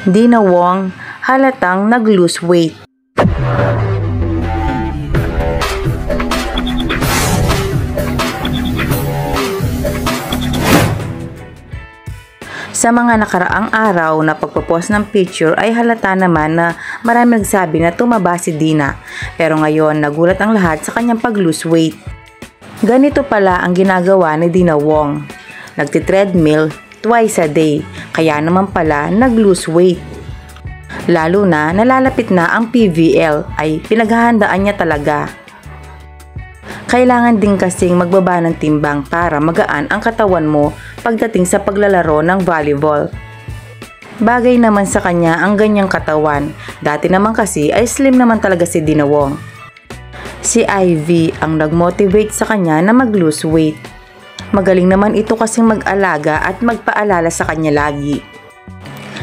Dina Wong halatang nag-lose weight. Sa mga nakaraang araw na pagpopost ng picture ay halata naman na marami nagsabi na tumaba si Dina. Pero ngayon nagulat ang lahat sa kanyang pag-lose weight. Ganito pala ang ginagawa ni Dina Wong. Nagti-treadmill twice a day, kaya naman pala nag-lose weight. Lalo na nalalapit na ang PVL ay pinaghahandaan niya talaga. Kailangan din kasing magbaba ng timbang para magaan ang katawan mo pagdating sa paglalaro ng volleyball. Bagay naman sa kanya ang ganyang katawan, dati naman kasi ay slim naman talaga si Dina Wong. Si Ivy ang nag-motivate sa kanya na mag-lose weight. Magaling naman ito kasing mag-alaga at magpaalala sa kanya lagi.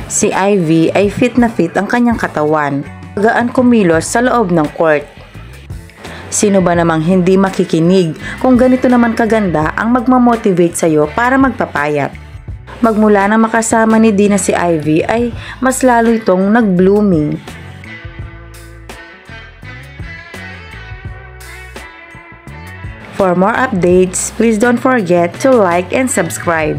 Si Ivy ay fit na fit ang kanyang katawan, magaan kumilos sa loob ng court. Sino ba namang hindi makikinig kung ganito naman kaganda ang magmamotivate sa'yo para magpapayat? Magmula na makasama ni Dina si Ivy ay mas lalo itong nag-blooming. For more updates, please don't forget to like and subscribe.